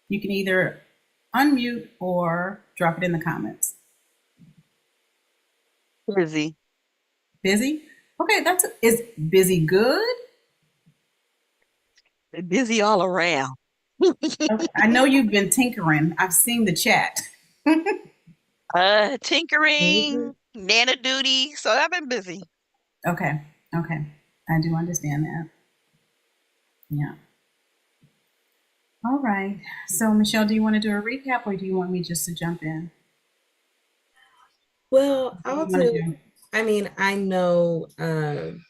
You can either unmute or drop it in the comments. Busy. Busy? Okay, is busy good? Busy all around. Okay, I know you've been tinkering. I've seen the chat. Tinkering, Mhm. nana duty. So I've been busy. Okay, okay. I do understand that. Yeah. All right. So, Michelle, do you want to do a recap or do you want me just to jump in? Well, What do I'll you want to do. do? I mean, I know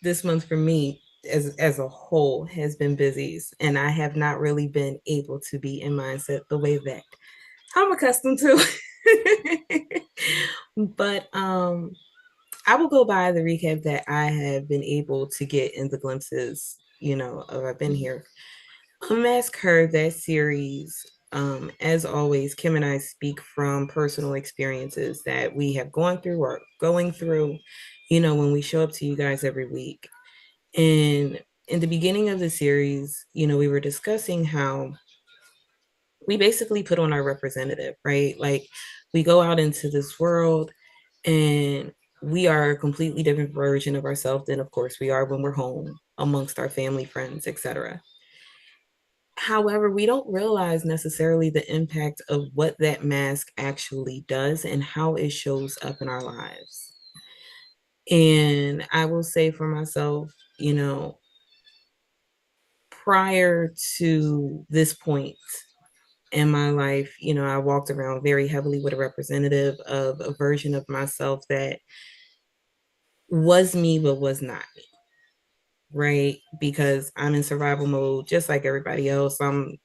this month for me as a whole has been busy, and I have not really been able to be in mindset the way that I'm accustomed to. But I will go by the recap that I have been able to get in the glimpses, of I've been here. UnMask Her, that series. As always, Kim and I speak from personal experiences that we have gone through or going through, when we show up to you guys every week. And in the beginning of the series, we were discussing how we basically put on our representative, right? Like we go out into this world and we are a completely different version of ourselves than, of course, we are when we're home amongst our family, friends, etc. However, we don't realize necessarily the impact of what that mask actually does and how it shows up in our lives. And I will say for myself, prior to this point in my life, I walked around very heavily with a representative of a version of myself that was me, but was not me, right? Because I'm in survival mode, just like everybody else. I'm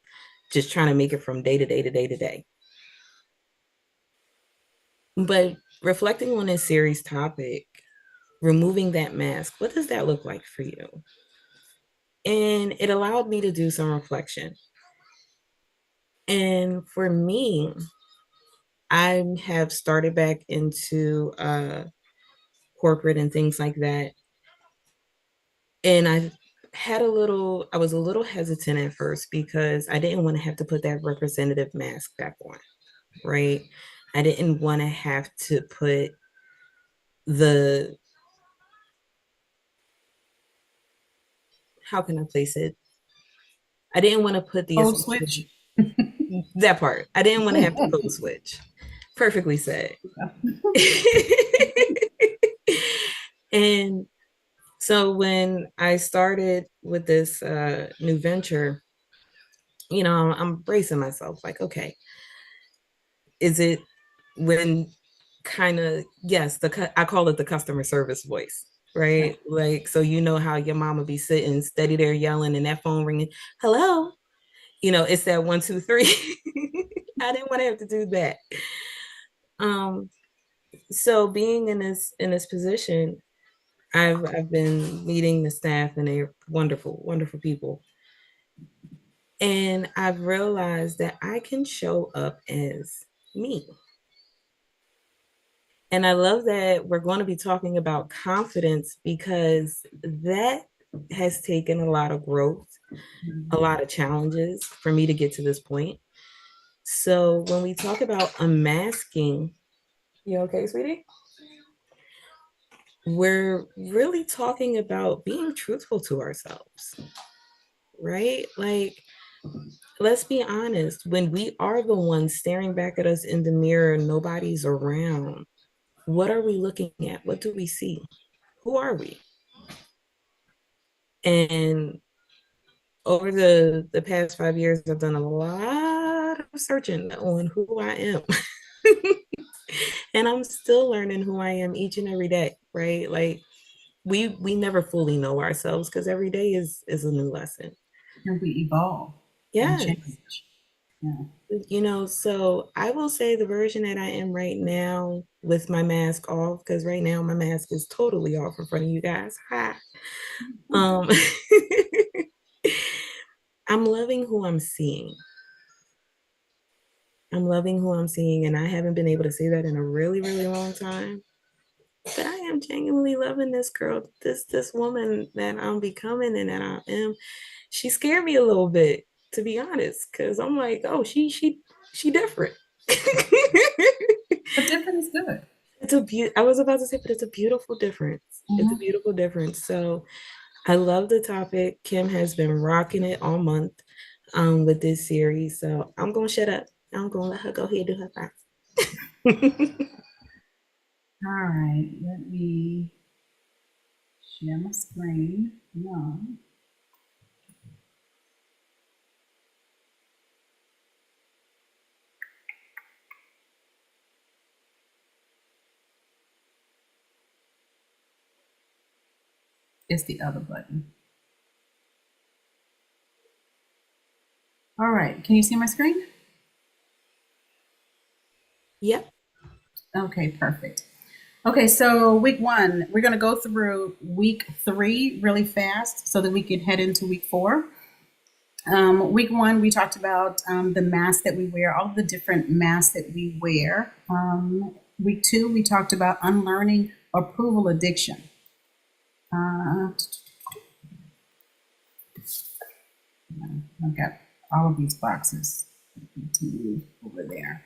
just trying to make it from day to day to day to day. But reflecting on this series topic, removing that mask, what does that look like for you? And it allowed me to do some reflection. And for me, I have started back into corporate and things like that. And I was a little hesitant at first because I didn't want to have to put that representative mask back on, right? I didn't want to have to put the, how can I place it? I didn't want to put the Code assumption, switch? that part. I didn't want to have to code switch. Perfectly said. And so when I started with this new venture, I'm bracing myself like, okay, is it when kind of, yes, I call it the customer service voice, right? Like, so how your mama be sitting steady there yelling and that phone ringing, hello, it's that 1 2 3. I didn't want to have to do that. Um, so being in this position, I've been meeting the staff and they're wonderful, wonderful people. And I've realized that I can show up as me. And I love that we're going to be talking about confidence because that has taken a lot of growth, a lot of challenges for me to get to this point. So when we talk about unmasking, you okay, sweetie? We're really talking about being truthful to ourselves, right? Like, let's be honest, when we are the ones staring back at us in the mirror, nobody's around, what are we looking at? What do we see? Who are we? And over the past 5 years, I've done a lot of searching on who I am. And I'm still learning who I am each and every day, right? Like we never fully know ourselves because every day is a new lesson. And we evolve and Yes. change. Yeah. So I will say the version that I am right now with my mask off, because right now my mask is totally off in front of you guys. Hi. Um, I'm loving who I'm seeing. I'm loving who I'm seeing, and I haven't been able to say that in a really, really long time. But I am genuinely loving this girl, this woman that I'm becoming and that I am. She scared me a little bit, to be honest, because I'm like, oh, she different. But different is good. I was about to say, but it's a beautiful difference. It's a Mhm. beautiful difference. So I love the topic. Kim has been rocking it all month with this series. So I'm gonna shut up. I'm gonna let her go ahead and do her thing. All right, let me share my screen. No, it's the other button. All right, can you see my screen? Yep. Okay, perfect. Okay, so week one, we're going to go through week three really fast so that we can head into week four. Week one, we talked about the masks that we wear, all the different masks that we wear. Week two, we talked about unlearning approval addiction. I've got all of these boxes to move over there.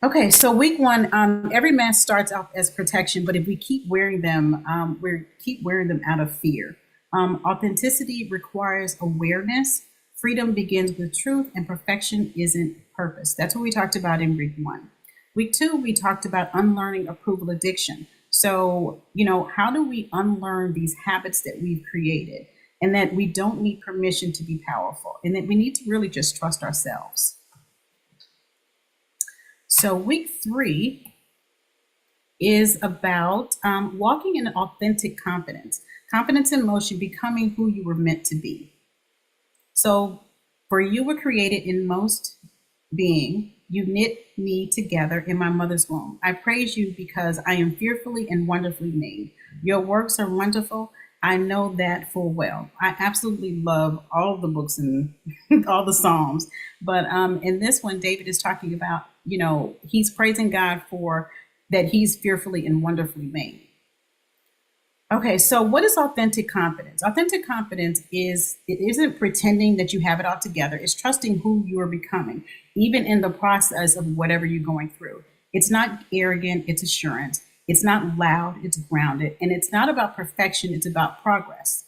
Okay, so week one, every mask starts off as protection, but if we keep wearing them, we keep wearing them out of fear. Authenticity requires awareness. Freedom begins with truth, and perfection isn't purpose. That's what we talked about in week one. Week two, we talked about unlearning approval addiction. So, how do we unlearn these habits that we've created, and that we don't need permission to be powerful, and that we need to really just trust ourselves? So, week three is about walking in authentic confidence, confidence in motion, becoming who you were meant to be. So, for you were created in most being, you knit me together in my mother's womb. I praise you because I am fearfully and wonderfully made. Your works are wonderful. I know that full well. I absolutely love all of the books and all the Psalms. But in this one, David is talking about, he's praising God for that he's fearfully and wonderfully made. Okay, so what is authentic confidence? Authentic confidence is it isn't pretending that you have it all together. It's trusting who you are becoming, even in the process of whatever you're going through. It's not arrogant, it's assurance. It's not loud, it's grounded. And it's not about perfection, it's about progress.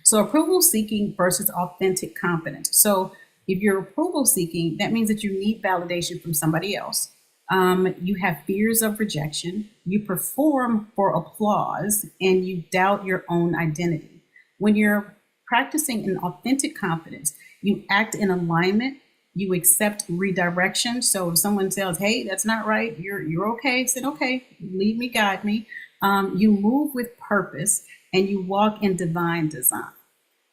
So approval seeking versus authentic confidence. So if you're approval seeking, that means that you need validation from somebody else. You have fears of rejection. You perform for applause, and you doubt your own identity. When you're practicing an authentic confidence, you act in alignment. You accept redirection. So if someone says, "Hey, that's not right," you're okay. Say, "Okay, lead me, guide me." You move with purpose, and you walk in divine design.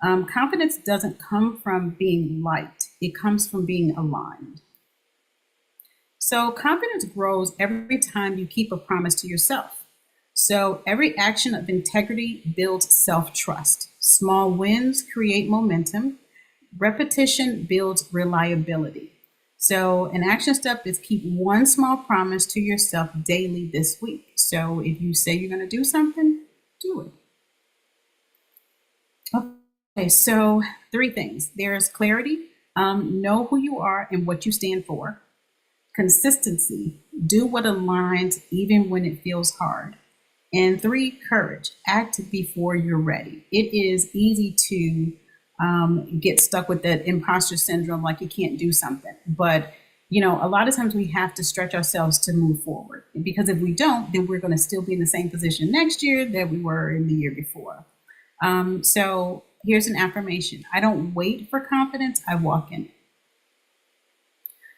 Confidence doesn't come from being liked, it comes from being aligned. So, confidence grows every time you keep a promise to yourself. So, every action of integrity builds self trust. Small wins create momentum. Repetition builds reliability. So, an action step is keep one small promise to yourself daily this week. So, if you say you're going to do something, do it. Okay, so three things. There's clarity, know who you are and what you stand for. Consistency, do what aligns even when it feels hard. And three, courage, act before you're ready. It is easy to get stuck with that imposter syndrome, like you can't do something. But a lot of times we have to stretch ourselves to move forward because if we don't, then we're going to still be in the same position next year that we were in the year before. So here's an affirmation: I don't wait for confidence, I walk in it.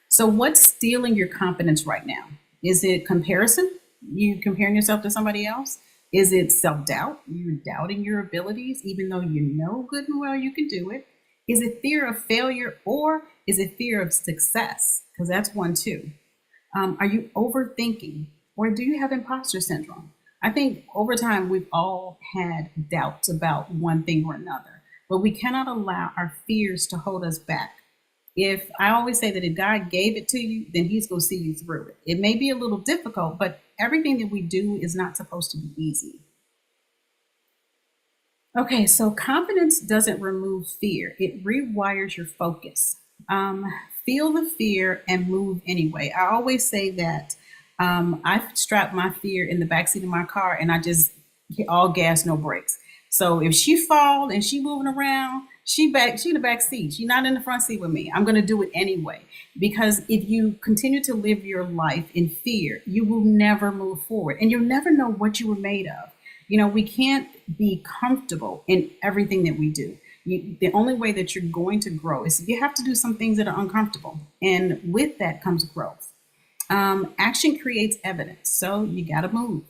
So, what's stealing your confidence right now? Is it comparison? You comparing yourself to somebody else? Is it self doubt? You're doubting your abilities, even though you know good and well you can do it. Is it fear of failure or is it fear of success? Because that's one too. Are you overthinking or do you have imposter syndrome? I think over time we've all had doubts about one thing or another, but we cannot allow our fears to hold us back. If I always say that if God gave it to you, then He's going to see you through it. It may be a little difficult, but everything that we do is not supposed to be easy. Okay, so confidence doesn't remove fear, it rewires your focus. Um, Feel the fear and move anyway. I always say that I strap my fear in the backseat of my car and I just get all gas, no brakes. So if she fall and she moving around, she in the back seat. She's not in the front seat with me. I'm gonna do it anyway. Because if you continue to live your life in fear, you will never move forward and you'll never know what you were made of. You know, we can't be comfortable in everything that we do. The only way that you're going to grow is you have to do some things that are uncomfortable. And with that comes growth. Action creates evidence. So you got to move.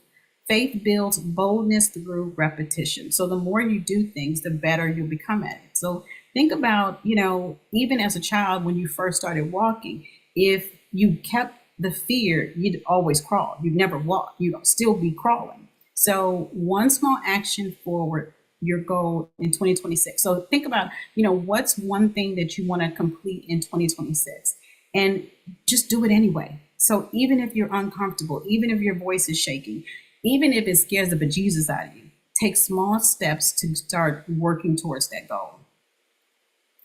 Faith builds boldness through repetition. So the more you do things, the better you'll become at it. So think about, even as a child, when you first started walking, if you kept the fear, you'd always crawl. You'd never walk. You'd still be crawling. So one small action forward your goal in 2026. So think about, what's one thing that you want to complete in 2026 and just do it anyway. So even if you're uncomfortable, even if your voice is shaking, even if it scares the bejesus out of you, take small steps to start working towards that goal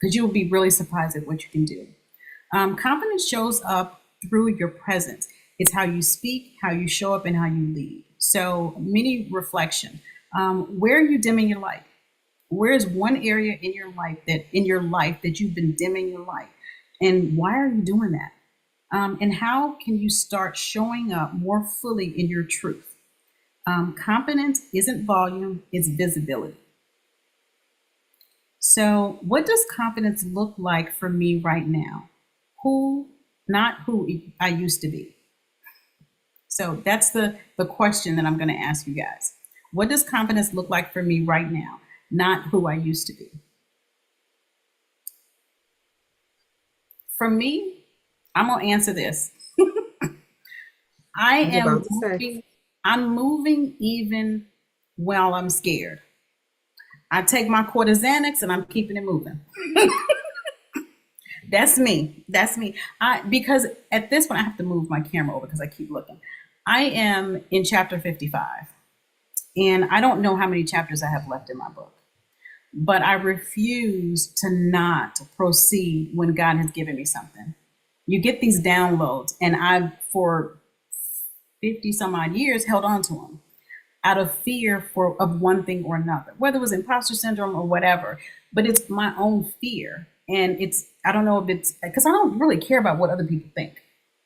because you will be really surprised at what you can do. Confidence shows up through your presence. It's how you speak, how you show up, and how you lead. So, mini reflection. Where are you dimming your light? Where is one area in your life that you've been dimming your light, and why are you doing that? And how can you start showing up more fully in your truth? Confidence isn't volume; it's visibility. So, what does confidence look like for me right now? Who, not who I used to be. So that's the question that I'm going to ask you guys. What does confidence look like for me right now? Not who I used to be. For me, I'm going to answer this. I I was am about to say. moving, I'm moving even while I'm scared. I take my quarter Xanax and I'm keeping it moving. That's me. That's me. Because at this point, I have to move my camera over because I keep looking. I am in chapter 55, and I don't know how many chapters I have left in my book, but I refuse to not proceed when God has given me something. You get these downloads, and I've, for 50 some odd years, held on to them out of fear of one thing or another, whether it was imposter syndrome or whatever. But it's my own fear, and I don't know if it's because I don't really care about what other people think.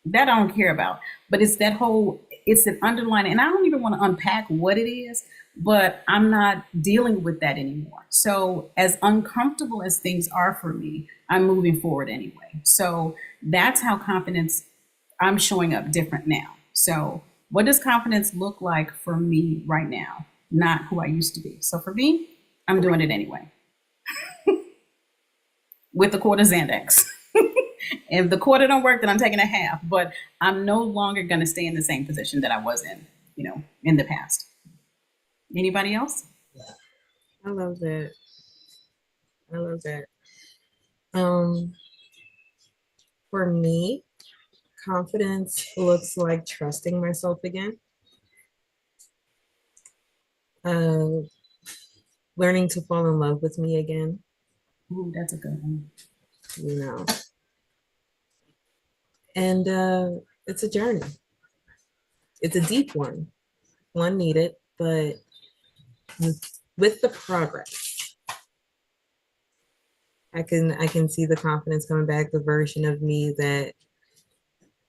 That I don't care about. But it's an underlying, and I don't even want to unpack what it is. But I'm not dealing with that anymore. So as uncomfortable as things are for me, I'm moving forward anyway. So that's how confidence I'm showing up different now. So, what does confidence look like for me right now? Not who I used to be. So, for me, I'm doing it anyway with the quarter Xanax. If the quarter don't work, then I'm taking a half. But I'm no longer going to stay in the same position that I was in, in the past. Anybody else? I love that. I love that. Um, for me, confidence looks like trusting myself again. Uh, Learning to fall in love with me again. Ooh, that's a good one. You know, and it's a journey. It's a deep one needed, but with the progress, I can see the confidence coming back. The version of me that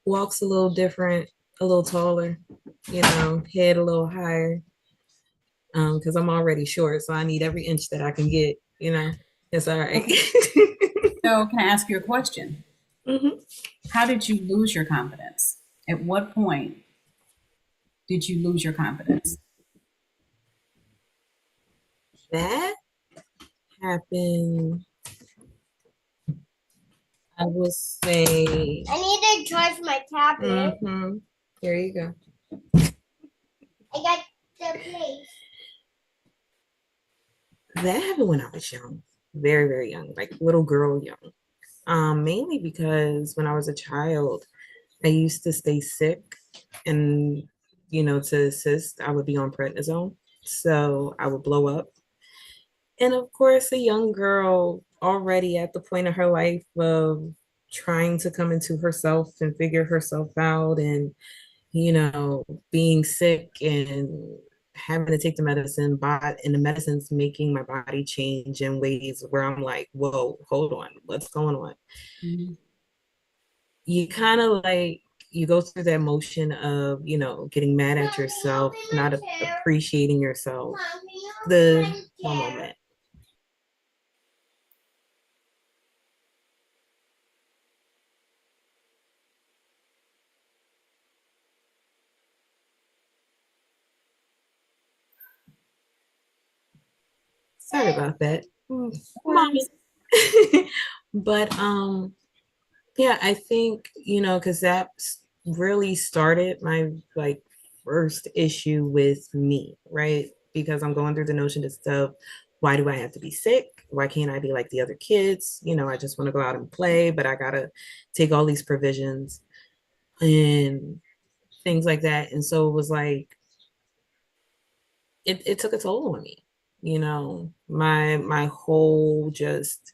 walks a little different, a little taller, head a little higher. Because I'm already short, so I need every inch that I can get. It's all right. Okay. So, can I ask you a question? Mhm. How did you lose your confidence? At what point did you lose your confidence? That happened, I will say. I need to charge my tablet. Here you go. I got the place. That happened when I was young, very, very young, like little girl young. Mainly because when I was a child, I used to stay sick, and to assist, I would be on prednisone, so I would blow up. And of course, a young girl already at the point of her life of trying to come into herself and figure herself out and, being sick and having to take the medicine, but and the medicine's making my body change in ways where I'm like, whoa, hold on, what's going on? Mhm. You kind of like you go through that motion of, getting mad at yourself, not appreciating yourself. The one moment. Sorry about that. Mommy. But yeah, I think, because that really started my like first issue with me, right? Because I'm going through the notion of stuff. Why do I have to be sick? Why can't I be like the other kids? I just want to go out and play, but I gotta take all these provisions and things like that. And so it was like it took a toll on me, my whole just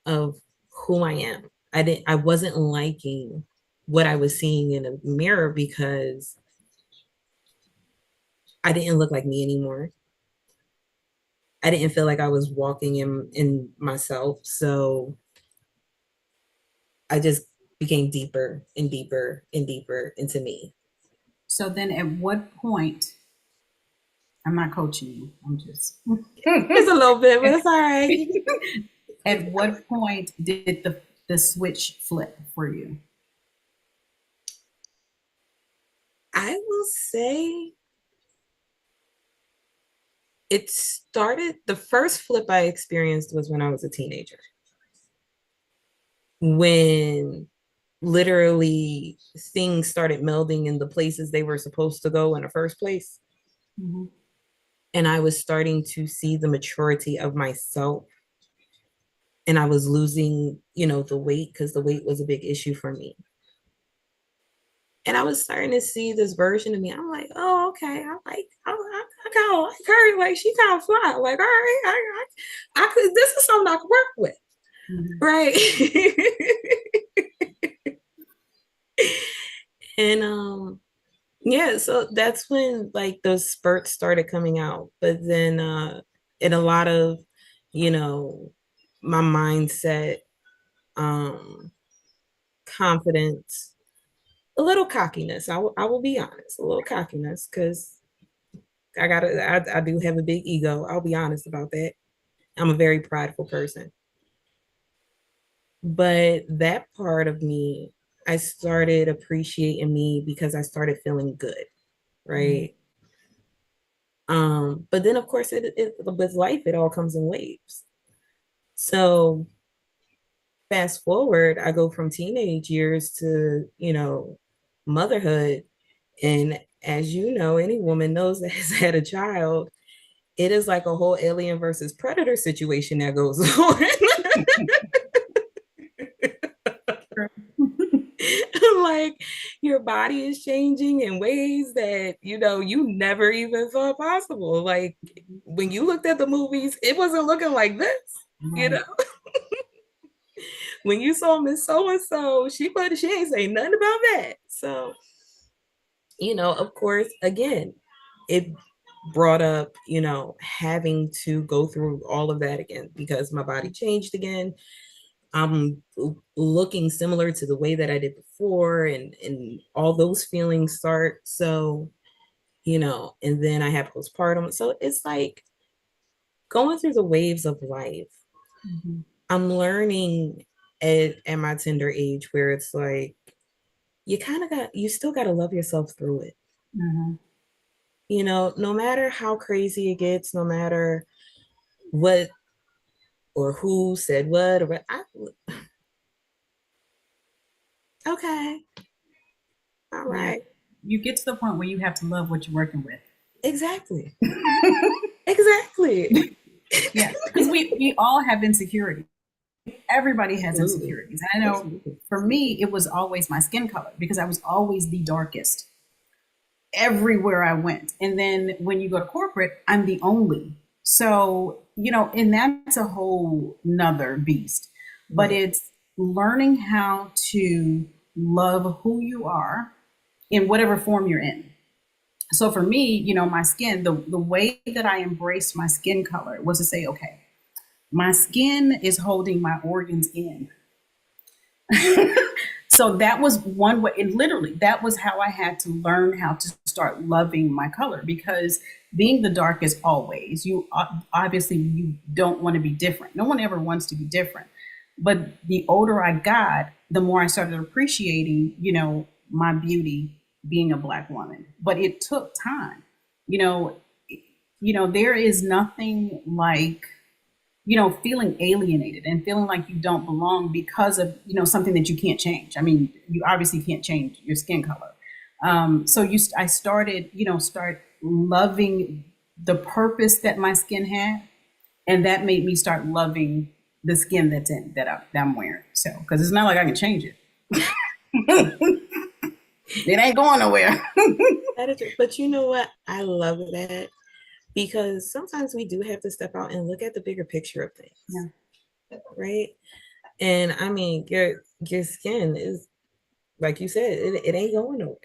of who I am. I wasn't liking what I was seeing in a mirror because I didn't look like me anymore. I didn't feel like I was walking in myself. So I just became deeper and deeper and deeper into me. So then at what point, I'm not coaching you, I'm just. It's a little bit, but it's all right. At what point did the switch flip for you? I will say it started, the first flip I experienced was when I was a teenager. When literally things started melding in the places they were supposed to go in the first place. Mm-hmm. And I was starting to see the maturity of myself. And I was losing, the weight because the weight was a big issue for me. And I was starting to see this version of me. I'm like, oh, okay. I kind of like her. Like, she kind of fly. Like, all right, I could, this is something I could work with. Mm-hmm. Right. And yeah, so that's when like those spurts started coming out. But then in a lot of, my mindset, um, confidence, a little cockiness. I will be honest, a little cockiness, because I do have a big ego. I'll be honest about that. I'm a very prideful person. But that part of me, I started appreciating me because I started feeling good, right? But then of course with life, it all comes in waves. So fast forward, I go from teenage years to, motherhood. And as you know, any woman knows that has had a child, it is like a whole alien versus predator situation that goes on. Like your body is changing in ways that you never even thought possible. Like when you looked at the movies, it wasn't looking like this. Right. When you saw Miss So and So, she ain't say nothing about that. So of course, again, it brought up having to go through all of that again because my body changed again. I'm looking similar to the way that I did before, and all those feelings start. So, and then I have postpartum. So it's like going through the waves of life. Mm-hmm. I'm learning at my tender age where it's like you still got to love yourself through it. Mm-hmm. No matter how crazy it gets, no matter what or who said what, okay. All right. You get to the point where you have to love what you're working with. Exactly. Exactly. Yeah, because we all have insecurity. Everybody has insecurities. And I know for me, it was always my skin color because I was always the darkest everywhere I went. And then when you go to corporate, I'm the only So, and that's a whole nother beast. But Right. it's learning how to love who you are in whatever form you're in. So for me, my skin, the way that I embraced my skin color was to say, okay, my skin is holding my organs in. So that was one way, and literally, that was how I had to learn how to start loving my color, because being the darkest always, obviously you don't want to be different. No one ever wants to be different. But the older I got, the more I started appreciating, my beauty being a Black woman. But it took time. You know, there is nothing like feeling alienated and feeling like you don't belong because of, something that you can't change. I mean, you obviously can't change your skin color. I started, start loving the purpose that my skin had. And that made me start loving the skin that I'm wearing. So, cause it's not like I can change it. It ain't going nowhere. That is, but you know what? I love that because sometimes we do have to step out and look at the bigger picture of things. Yeah. Right. And I mean, your skin is, like you said, it ain't going nowhere.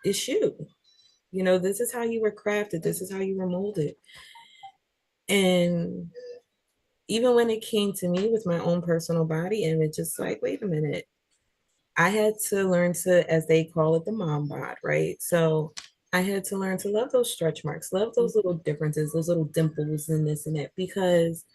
It's you. This is how you were crafted. This is how you were molded. And even when it came to me with my own personal body image, it's like, wait a minute. I had to learn to, as they call it, the mom bod, right? So I had to learn to love those stretch marks, love those little differences, those little dimples and this and that, because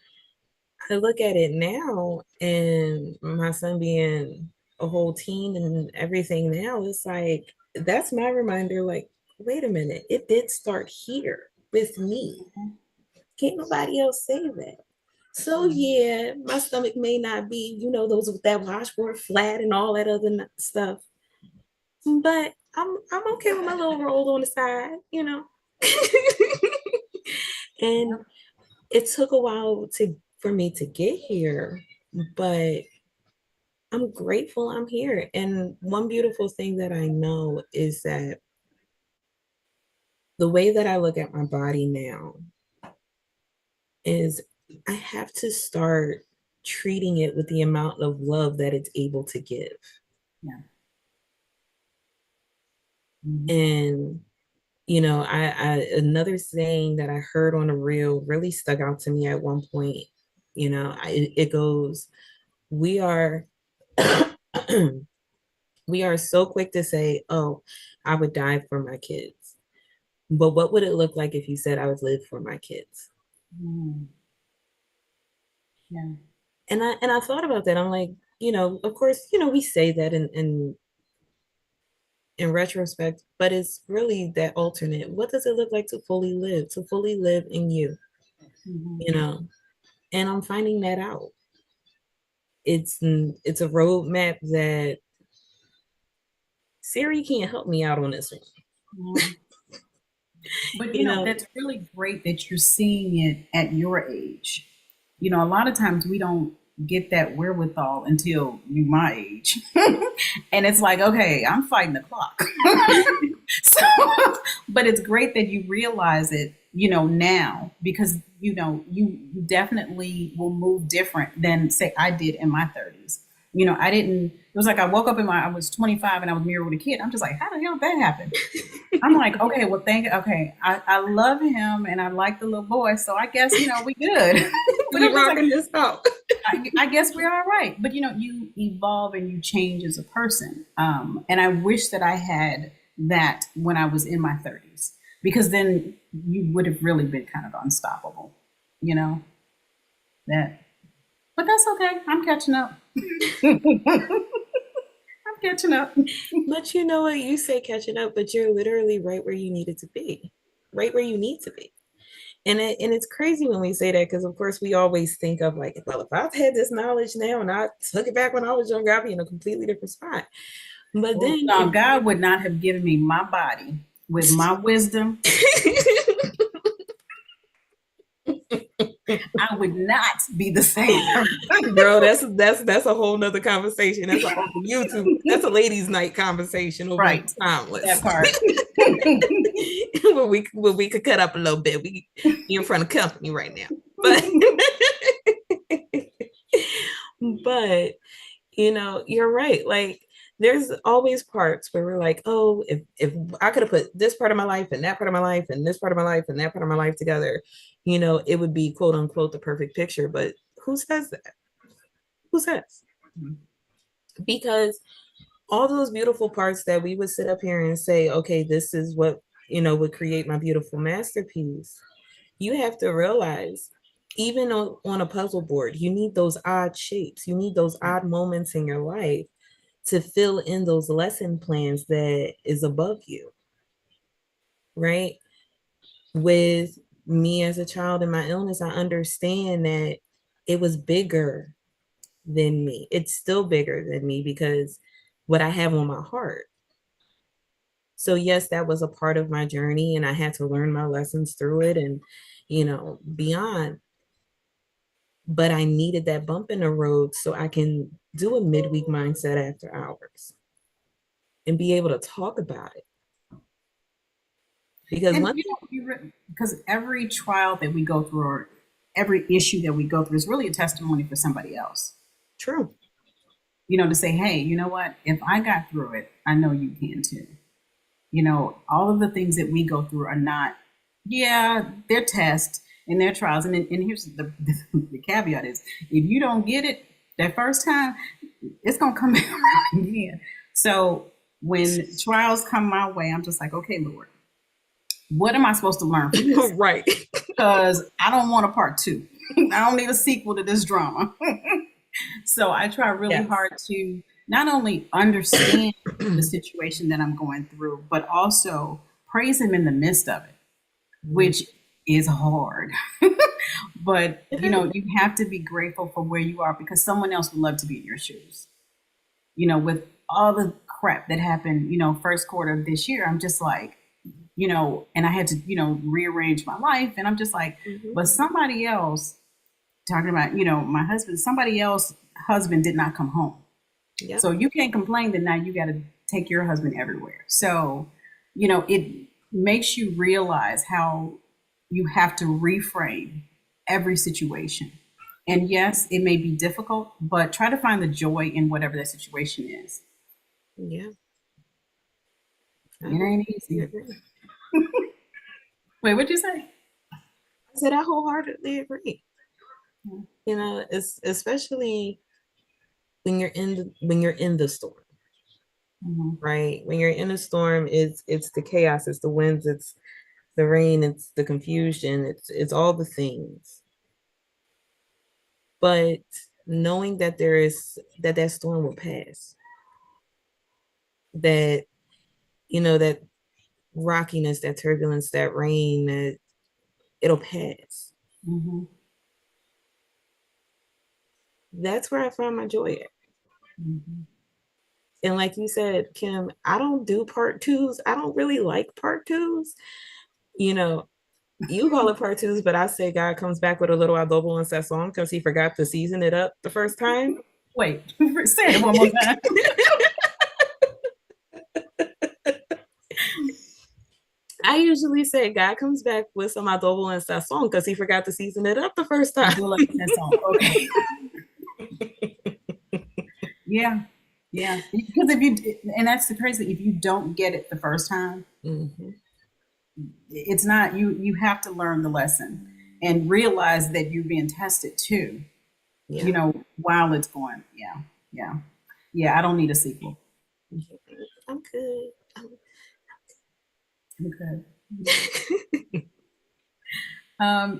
I look at it now and my son being a whole teen and everything now, it's like, that's my reminder, like, wait a minute, it did start here with me. Can't nobody else say that. So yeah, my stomach may not be, those with that washboard flat and all that other stuff, but I'm okay with my little roll on the side. And it took a while for me to get here, but I'm grateful I'm here. And one beautiful thing that I know is that the way that I look at my body now is I have to start treating it with the amount of love that it's able to give. Yeah. And I another saying that I heard on a reel really stuck out to me at one point. It goes, we are we are so quick to say, oh, I would die for my kids. But what would it look like if you said I would live for my kids? Yeah. And I thought about that. I'm like, of course, we say that in retrospect, but it's really that alternate. What does it look like to fully live in you? And I'm finding that out. It's a roadmap that Siri can't help me out on this one. But that's really great that you're seeing it at your age. A lot of times we don't get that wherewithal until you my age. And it's like, okay, I'm fighting the clock. So, but it's great that you realize it, now, because you definitely will move different than say I did in my 30s. I didn't, it was like I woke up I was 25 and I was married with a kid. I'm just like, how the hell did that happen? I'm like, okay, well, I love him and I like the little boy. So I guess, we good. But we rocking this out. I guess we're all right. But, you evolve and you change as a person. And I wish that I had that when I was in my 30s, because then you would have really been kind of unstoppable, that. But that's okay. I'm catching up. I'm catching up. But you know what? You say catching up, but you're literally right where you needed to be, right where you need to be. And it's crazy when we say that, because of course we always think of like, well, if I've had this knowledge now and I took it back when I was younger, I'd be in a completely different spot. But then no, God would not have given me my body with my wisdom. I would not be the same person. Girl, that's a whole nother conversation. That's a whole YouTube. That's a ladies' night conversation over Right. timeless. That part. where we could cut up a little bit. We be in front of company right now. But but you know, you're right. Like there's always parts where we're like, oh, if I could have put this part of my life and that part of my life and this part of my life and that part of my life together, you know, it would be quote unquote the perfect picture. But who says that? Who says? Because all those beautiful parts that we would sit up here and say, okay, this is what, you know, would create my beautiful masterpiece. You have to realize, even on a puzzle board, you need those odd shapes. You need those odd moments in your life to fill in those lesson plans that is above you, right? With me as a child and my illness, I understand that it was bigger than me. It's still bigger than me because what I have on my heart. So yes, that was a part of my journey and I had to learn my lessons through it and, you know, beyond. But I needed that bump in the road so I can do a midweek mindset after hours and be able to talk about it. Because And because every trial that we go through or every issue that we go through is really a testimony for somebody else. True. You know, to say, hey, you know what? If I got through it, I know you can too. You know, all of the things that we go through are not, yeah, they're tests and they're trials. And here's the caveat is if you don't get it that first time, it's going to come back around again. So when trials come my way, I'm just like, okay, Lord, what am I supposed to learn from this? Right. Because I don't want a part two. I don't need a sequel to this drama. So I try really hard to not only understand the situation that I'm going through, but also praise him in the midst of it, which is hard. But you know, you have to be grateful for where you are because someone else would love to be in your shoes. You know, with all the crap that happened, you know, first quarter of this year, I'm just like, you know, and I had to, you know, rearrange my life. And I'm just like, but somebody else talking about, you know, my husband, somebody else husband did not come home. Yep. So you can't complain that now you got to take your husband everywhere. So, you know, it makes you realize how you have to reframe every situation. And yes, it may be difficult, but try to find the joy in whatever that situation is. Yeah. It ain't easy. Wait, what'd you say? I said I wholeheartedly agree. You know, it's especially when you're in the storm. Right? When you're in a storm, it's the chaos, it's the winds, it's the rain, it's the confusion, it's all the things. But knowing that that storm will pass, that you know that rockiness, that turbulence, that rain, that it'll pass. That's where I find my joy at. And like you said, Kim, I don't do part twos. I don't really like part twos. You know, you call it part twos, but I say God comes back with a little adobo and sazon because he forgot to season it up the first time. Wait, say it one more time. I usually say God comes back with some adobo and sazon because he forgot to season it up the first time. Okay. Yeah. Yeah. Because if you, and that's the crazy, if you don't get it the first time, it's not, you have to learn the lesson and realize that you're being tested too, you know, while it's going. Yeah. Yeah. Yeah. I don't need a sequel. I'm good. Okay.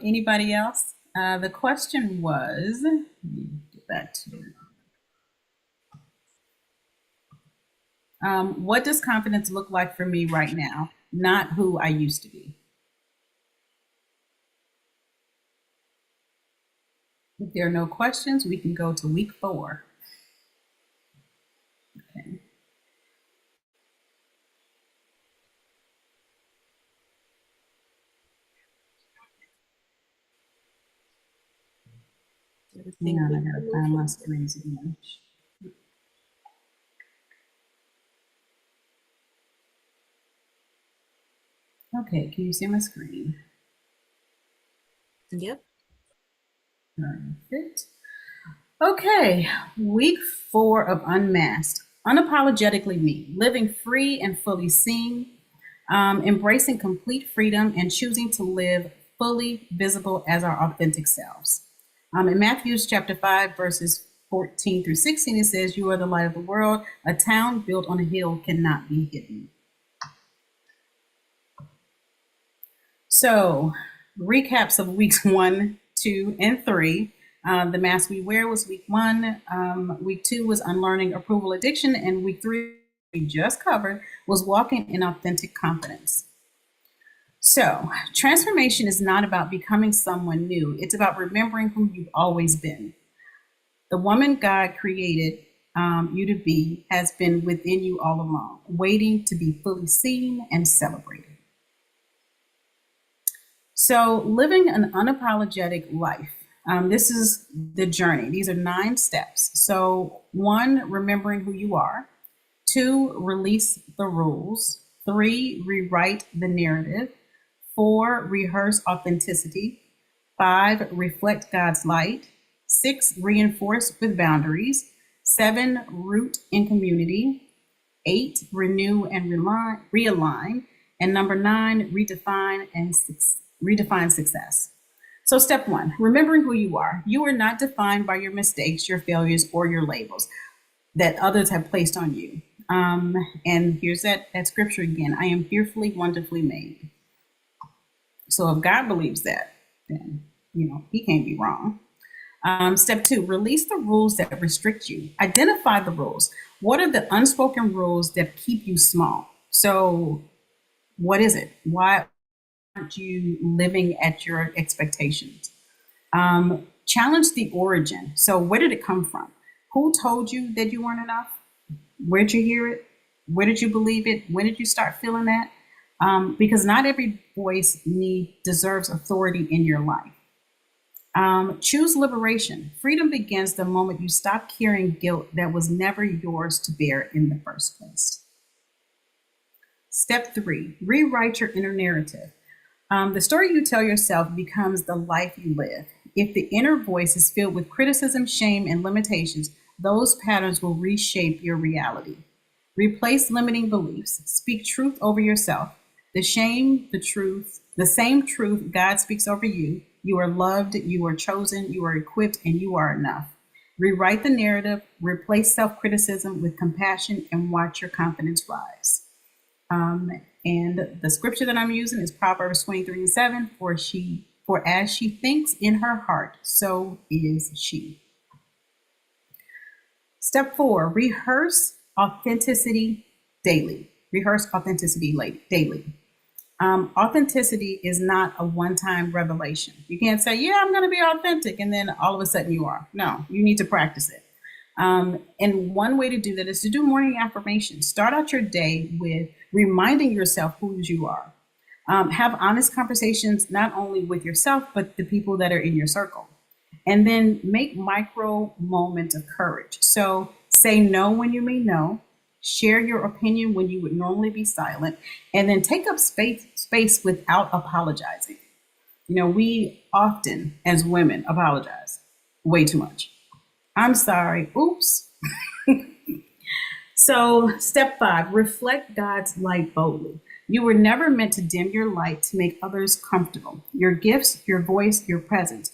Anybody else? The question was, let me get back to what does confidence look like for me right now? Not who I used to be. If there are no questions, we can go to week 4. Okay. Hang on, I gotta find my screens again. Okay, can you see my screen? Yep. Perfect. Okay, week 4 of Unmasked. Unapologetically me, living free and fully seen, embracing complete freedom and choosing to live fully visible as our authentic selves. In Matthew chapter 5, verses 14 through 16, it says, "You are the light of the world. A town built on a hill cannot be hidden." So, recaps of weeks 1, 2, and 3. The mask we wear was week 1. Week 2 was unlearning approval addiction, and week 3 we just covered was walking in authentic confidence. So, transformation is not about becoming someone new. It's about remembering who you've always been. The woman God created you to be has been within you all along, waiting to be fully seen and celebrated. So, living an unapologetic life. This is the journey. These are 9 steps. So, 1, remembering who you are. 2, release the rules. 3, rewrite the narrative. 4, rehearse authenticity. 5, reflect God's light. 6, reinforce with boundaries. 7, root in community. 8, renew and realign. And number 9, redefine success. So step 1, remembering who you are. You are not defined by your mistakes, your failures, or your labels that others have placed on you. And here's that scripture again. I am fearfully, wonderfully made. So if God believes that, then, he can't be wrong. Step 2, release the rules that restrict you. Identify the rules. What are the unspoken rules that keep you small? So what is it? Why aren't you living at your expectations? Challenge the origin. So where did it come from? Who told you that you weren't enough? Where'd you hear it? Where did you believe it? When did you start feeling that? Because not every voice deserves authority in your life. Choose liberation. Freedom begins the moment you stop carrying guilt that was never yours to bear in the first place. Step 3, rewrite your inner narrative. The story you tell yourself becomes the life you live. If the inner voice is filled with criticism, shame, and limitations, those patterns will reshape your reality. Replace limiting beliefs. Speak truth over yourself. The same truth God speaks over you. You are loved, you are chosen, you are equipped, and you are enough. Rewrite the narrative, replace self-criticism with compassion, and watch your confidence rise. And the scripture that I'm using is Proverbs 23:7. For as she thinks in her heart, so is she. Step 4, rehearse authenticity daily. Rehearse authenticity daily. Authenticity is not a one-time revelation. You can't say, yeah, I'm going to be authentic, and then all of a sudden you are. No, you need to practice it. And one way to do that is to do morning affirmations. Start out your day with reminding yourself who you are. Have honest conversations, not only with yourself, but the people that are in your circle. And then make micro moments of courage. So say no when you mean no. Share your opinion when you would normally be silent, and then take up space without apologizing. We often, as women, apologize way too much. I'm sorry. Oops. So, step 5, reflect God's light boldly. You were never meant to dim your light to make others comfortable. Your gifts, your voice, your presence,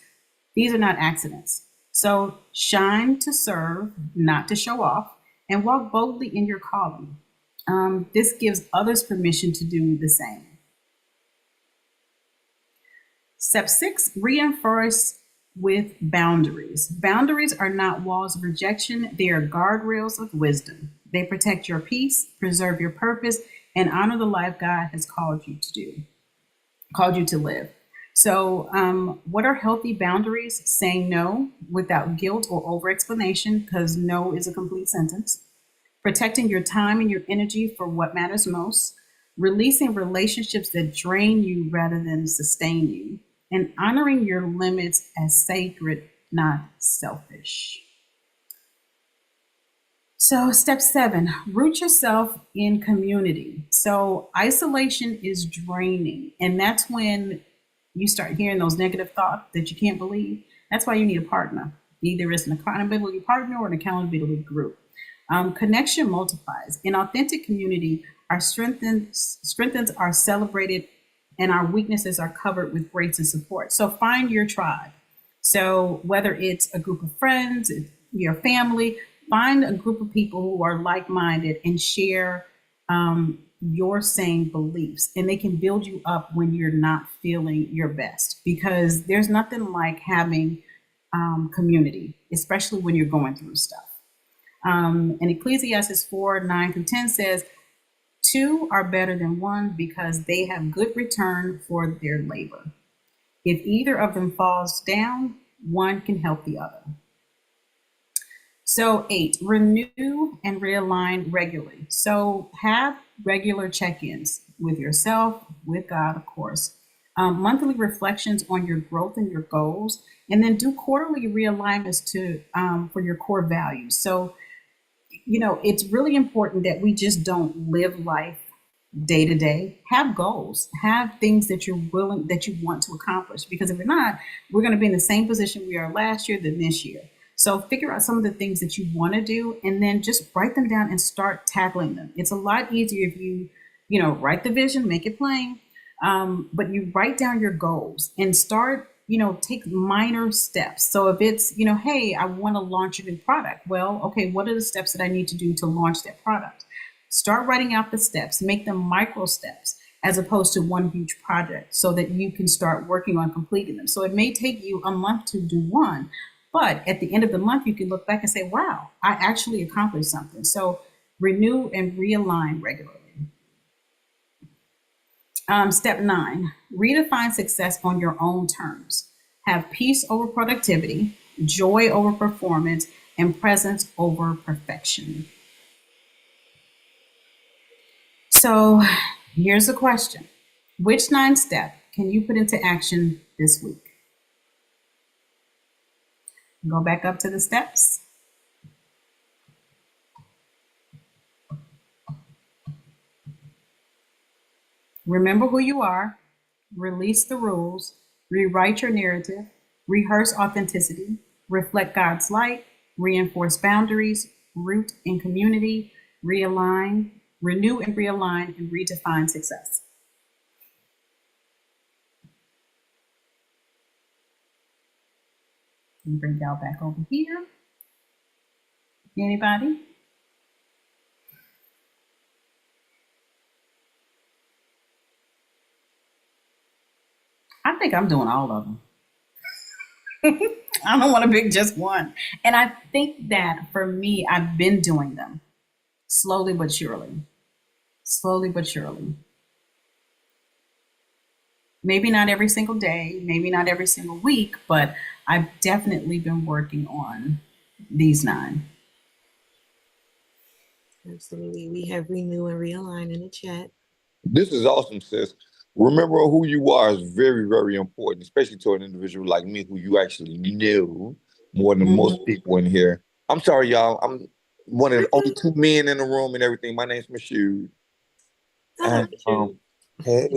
these are not accidents. So, shine to serve, not to show off, and walk boldly in your calling. This gives others permission to do the same. Step 6, reinforce with boundaries. Boundaries are not walls of rejection, they are guardrails of wisdom. They protect your peace, preserve your purpose, and honor the life God has called you to live. So, what are healthy boundaries? Saying no without guilt or over explanation, because no is a complete sentence. Protecting your time and your energy for what matters most. Releasing relationships that drain you rather than sustain you. And honoring your limits as sacred, not selfish. So, step 7, root yourself in community. So, isolation is draining, and that's when you start hearing those negative thoughts that you can't believe. That's why you need a partner. Either it's an accountability partner or an accountability group. Connection multiplies. In authentic community, our strengthens are celebrated, and our weaknesses are covered with grace and support. So, find your tribe. So whether it's a group of friends, your family, find a group of people who are like-minded and share your same beliefs, and they can build you up when you're not feeling your best. Because there's nothing like having community, especially when you're going through stuff. And Ecclesiastes 4:9-10 says, two are better than one because they have good return for their labor. If either of them falls down, one can help the other. So 8, renew and realign regularly. So have regular check-ins with yourself, with God, of course. Monthly reflections on your growth and your goals, and then do quarterly realignments to for your core values. So, it's really important that we just don't live life day to day. Have goals, have things that you want to accomplish, because if you're not, we're going to be in the same position we are last year than this year. So figure out some of the things that you want to do, and then just write them down and start tackling them. It's a lot easier if you write the vision, make it plain, but you write down your goals and start, take minor steps. So if it's, hey, I want to launch a new product. Well, okay, what are the steps that I need to do to launch that product? Start writing out the steps, make them micro steps as opposed to one huge project, so that you can start working on completing them. So it may take you a month to do one, but at the end of the month, you can look back and say, wow, I actually accomplished something. So renew and realign regularly. Step 9, redefine success on your own terms. Have peace over productivity, joy over performance, and presence over perfection. So here's the question. Which 9 step can you put into action this week? Go back up to the steps. Remember who you are, release the rules, rewrite your narrative, rehearse authenticity, reflect God's light, reinforce boundaries, root in community, realign, renew and realign, and redefine success. And bring y'all back over here. Anybody? I think I'm doing all of them. I don't want to pick just one. And I think that for me, I've been doing them slowly but surely. Slowly but surely. Maybe not every single day, maybe not every single week, but I've definitely been working on these 9. Absolutely. We have renew and realign in the chat. This is awesome, sis. Remember who you are is very, very important, especially to an individual like me who you actually knew more than most people in here. I'm sorry, y'all. I'm one of the only 2 men in the room and everything. My name's Mashoud. And hey,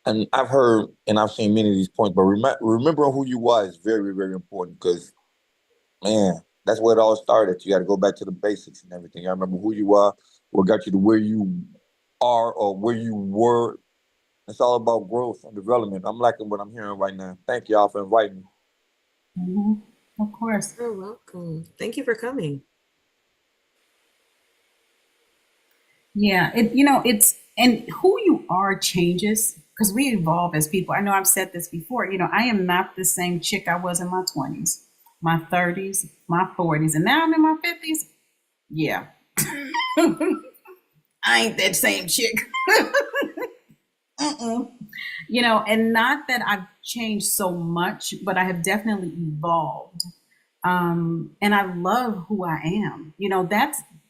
and I've heard and I've seen many of these points, but remembering who you are is very, very important, because, man, that's where it all started. You got to go back to the basics and everything. I remember who you are, what got you to where you are or where you were. It's all about growth and development. I'm liking what I'm hearing right now. Thank y'all for inviting me. Mm-hmm. Of course. You're welcome. Thank you for coming. Yeah, it's, and who you are changes because we evolve as people. I know I've said this before. I am not the same chick I was in my 20s, my 30s, my 40s, and now I'm in my 50s. Yeah. I ain't that same chick. And not that I've changed so much, but I have definitely evolved. And I love who I am.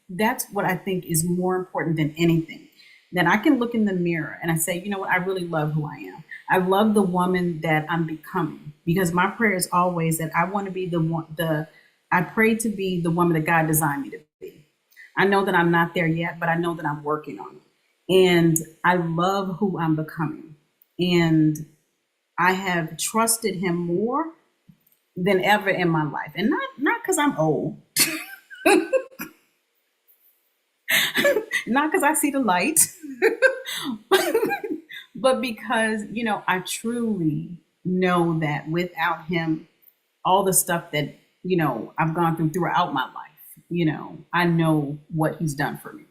That's what I think is more important than anything. That I can look in the mirror and I say, you know what, I really love who I am. I love the woman that I'm becoming, because my prayer is always that I want to be the one, I pray to be the woman that God designed me to be. I know that I'm not there yet, but I know that I'm working on it. And I love who I'm becoming. And I have trusted him more than ever in my life. And not because I'm old, not because I see the light, but because, I truly know that without him, all the stuff that, I've gone through throughout my life, I know what he's done for me.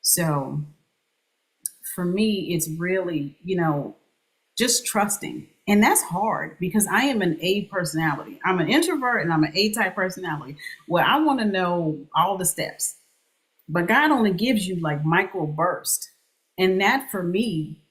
So for me, it's really, just trusting. And that's hard because I am an A personality. I'm an introvert and I'm an A type personality where I want to know all the steps. But God only gives you like micro burst. And that for me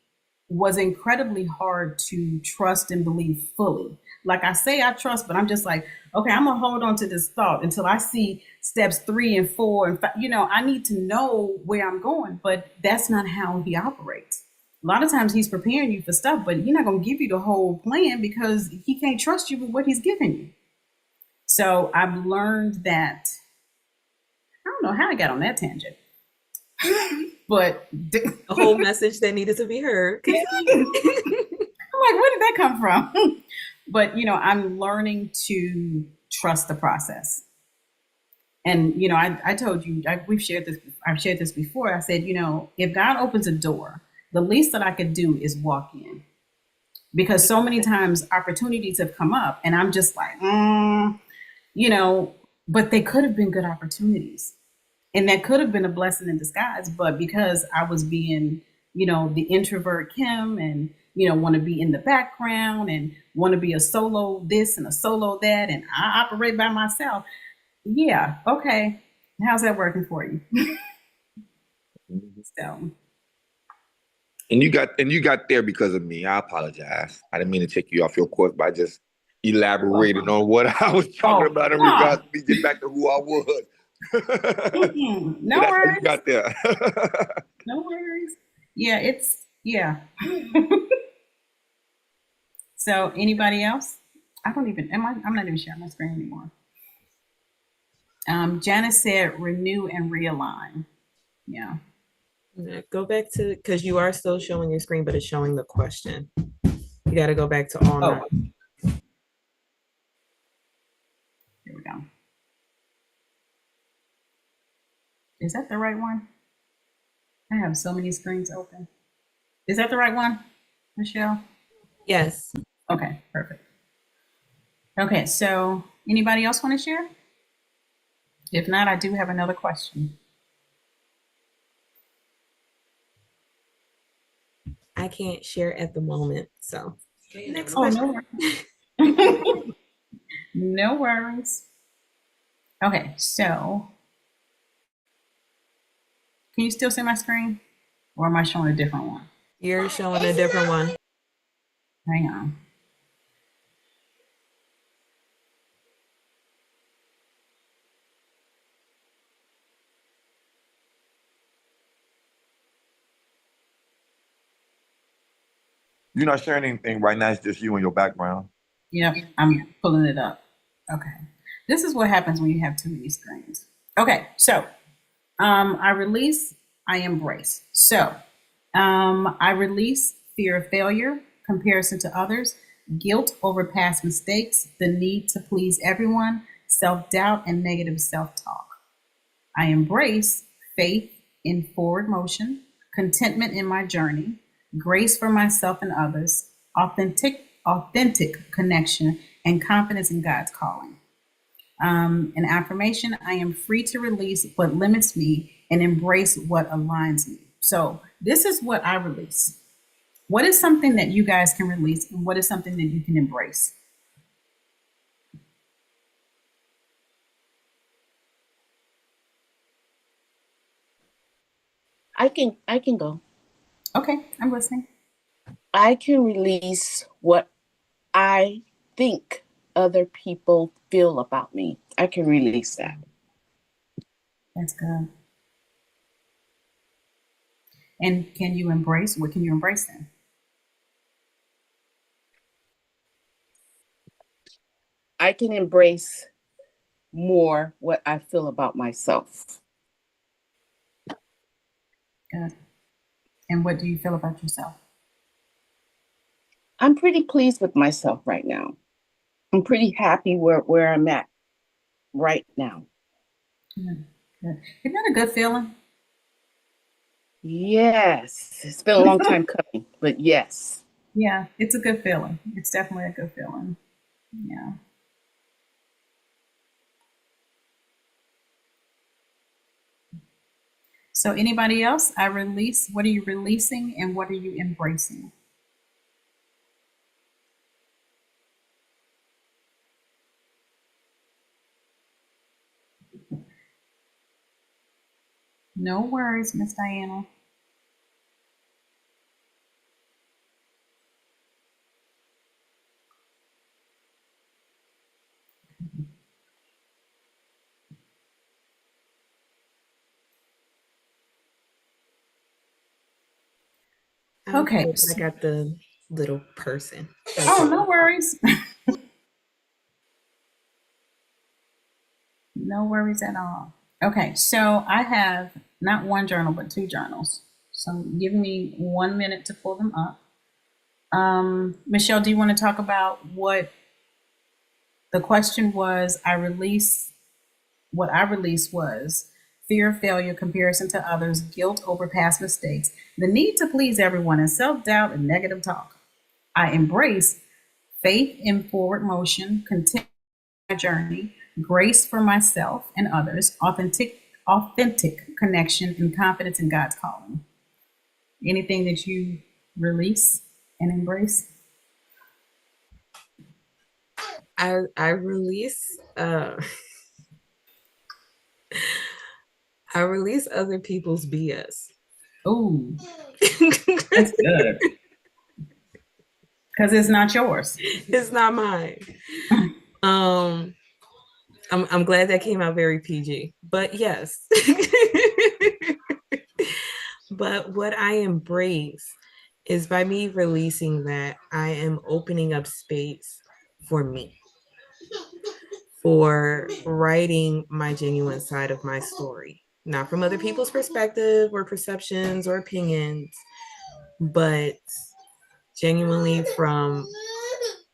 was incredibly hard to trust and believe fully. Like I say, I trust, but I'm just like, okay, I'm gonna hold on to this thought until I see steps 3 and 4 and 5. I need to know where I'm going, but that's not how he operates. A lot of times he's preparing you for stuff, but he's not gonna give you the whole plan because he can't trust you with what he's giving you. So I've learned that. I don't know how I got on that tangent, but A whole message that needed to be heard. I'm like, where did that come from? But I'm learning to trust the process. And I told you, we've shared this. I've shared this before. I said, if God opens a door, the least that I could do is walk in, because so many times opportunities have come up, and I'm just like, but they could have been good opportunities. And that could have been a blessing in disguise, but because I was being, the introvert Kim, and want to be in the background and want to be a solo this and a solo that, and I operate by myself. Yeah, okay. How's that working for you? So. And you got there because of me. I apologize. I didn't mean to take you off your course by just elaborating on what I was talking about in regards to me getting back to who I was. No That's worries. how you got there. No worries. Yeah. So anybody else? I'm not even sharing my screen anymore. Janice said renew and realign. Yeah. Go back to, because you are still showing your screen, but it's showing the question. You got to go back to all nine. Here we go. Is that the right one? I have so many screens open. Is that the right one, Michelle? Yes. Okay, perfect. Okay, so anybody else want to share? If not, I do have another question. I can't share at the moment, so next question. No worries. No worries. Okay, so can you still see my screen, or am I showing a different one? You're showing a different one. Hang on. You're not sharing anything right now. It's just you and your background. Yep, I'm pulling it up. Okay. This is what happens when you have too many screens. Okay, so I release, I embrace. So I release fear of failure, comparison to others, guilt over past mistakes, the need to please everyone, self-doubt, and negative self-talk. I embrace faith in forward motion, contentment in my journey, grace for myself and others, authentic connection, and confidence in God's calling. An affirmation: I am free to release what limits me and embrace what aligns me. So this is what I release. What is something that you guys can release, and what is something that you can embrace? I can go. Okay, I'm listening. I can release what I think other people feel about me. I can release that. That's good. And can you embrace? What can you embrace then? I can embrace more what I feel about myself. Good. And what do you feel about yourself? I'm pretty pleased with myself right now. I'm pretty happy where I'm at right now. Good. Good. Isn't that a good feeling? Yes. It's been a long time coming, but yes. Yeah, it's a good feeling. It's definitely a good feeling. Yeah. So anybody else? I release. What are you releasing and what are you embracing? No worries, Miss Diana. Okay. I got the little person. Oh, no worries. No worries at all. Okay, so I have not one journal, but two journals. So give me 1 minute to pull them up. Michelle, do you want to talk about what the question was? What I released was fear of failure, comparison to others, guilt over past mistakes, the need to please everyone, and self doubt and negative talk. I embrace faith in forward motion, continue my journey, grace for myself and others, authentic connection, and confidence in God's calling. Anything that you release and embrace? I release I release other people's BS. Oh, that's good. Because it's not yours. It's not mine. I'm glad that came out very PG, but yes. But what I embrace is by me releasing that, I am opening up space for me, for writing my genuine side of my story, not from other people's perspective or perceptions or opinions, but genuinely from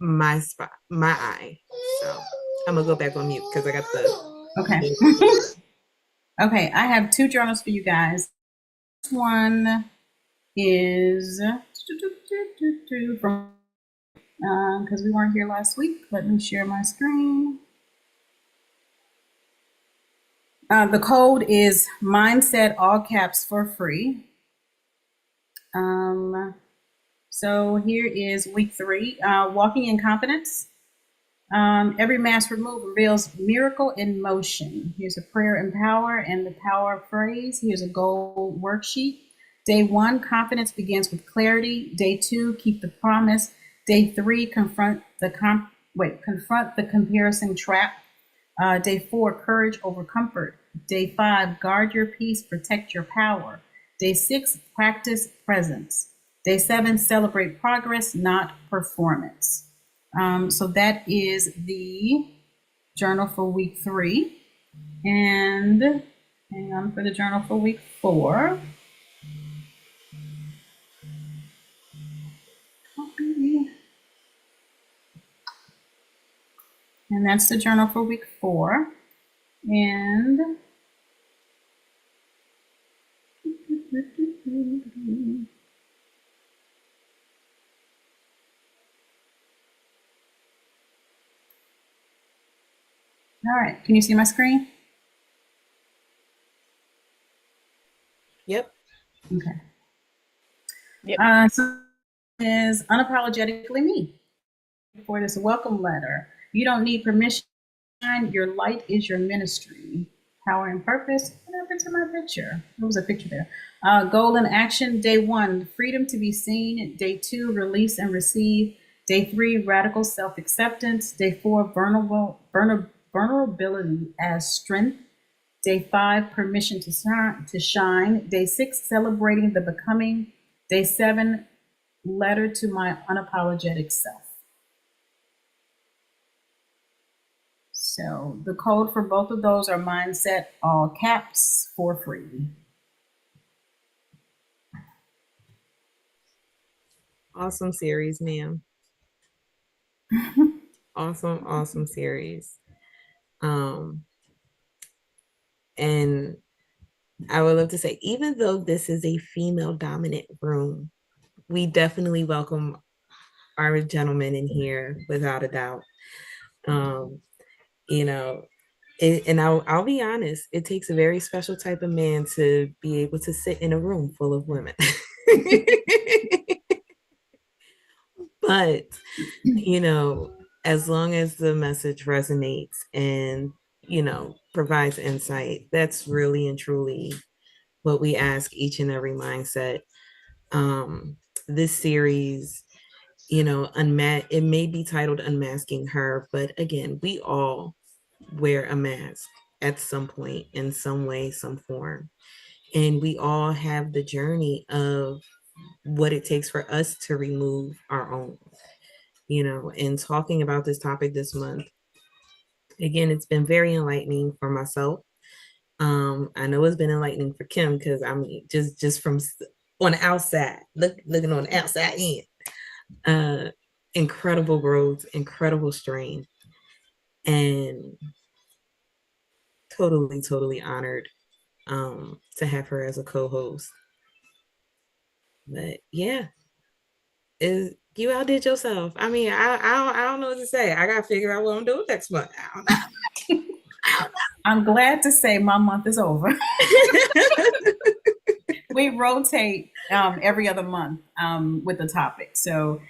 my spot, my eye. So I'm gonna go back on mute because I got the Okay. Okay, I have two journals for you guys. This one is from because we weren't here last week. Let me share my screen. The code is mindset, all caps, for free. So here is week 3, walking in confidence. Every mask removed reveals miracle in motion. Here's a prayer and power and the power phrase. Here's a goal worksheet. Day 1, confidence begins with clarity. Day 2, keep the promise. Day 3, confront the comparison trap. Day 4, courage over comfort. Day 5, guard your peace, protect your power. Day 6, practice presence. Day 7, celebrate progress, not performance. So that is the journal for week 3. And hang on for the journal for week 4. And that's the journal for week 4. And all right, can you see my screen? Yep. Okay. Yep. So is unapologetically me. For this welcome letter, you don't need permission. Your light is your ministry. Power and purpose. What happened to my picture? There was a picture there. Goal and action. Day 1, freedom to be seen. Day 2, release and receive. Day 3, radical self-acceptance. Day 4, vulnerability as strength. Day 5, permission to shine. Day 6, celebrating the becoming. Day 7, letter to my unapologetic self. So the code for both of those are mindset, all caps, for free. Awesome series, ma'am. Awesome series. And I would love to say, even though this is a female dominant room, we definitely welcome our gentlemen in here without a doubt. You know, and I'll be honest, it takes a very special type of man to be able to sit in a room full of women. But, as long as the message resonates and, provides insight, that's really and truly what we ask each and every mindset. This series, it may be titled Unmasking Her, but again, we all wear a mask at some point, in some way, some form. And we all have the journey of what it takes for us to remove our own, and talking about this topic this month. Again, it's been very enlightening for myself. I know it's been enlightening for Kim, because I mean, just from on the outside, looking on the outside in, incredible growth, incredible strength, and totally honored to have her as a co-host. But yeah, you outdid yourself. I mean, I don't know what to say. I gotta figure out what I'm doing next month. I don't know. I'm glad to say my month is over. We rotate every other month with the topic. So,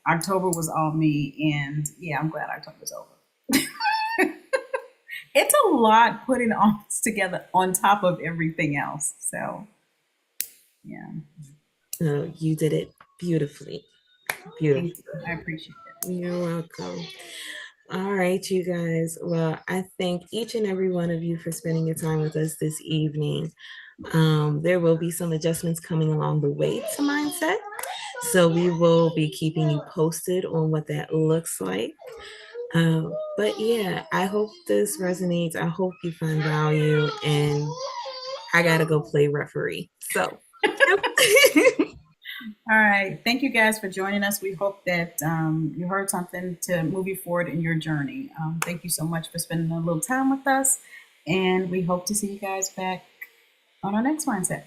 October was all me, and yeah, I'm glad October's over. It's a lot putting all this together on top of everything else. So, yeah. You did it beautifully. Beautiful. I appreciate it. You're welcome. All right, you guys. Well, I thank each and every one of you for spending your time with us this evening. There will be some adjustments coming along the way to mindset. So we will be keeping you posted on what that looks like. But yeah, I hope this resonates. I hope you find value, and I gotta go play referee. So All right. Thank you guys for joining us. We hope that you heard something to move you forward in your journey. Thank you so much for spending a little time with us. And we hope to see you guys back on our next mindset.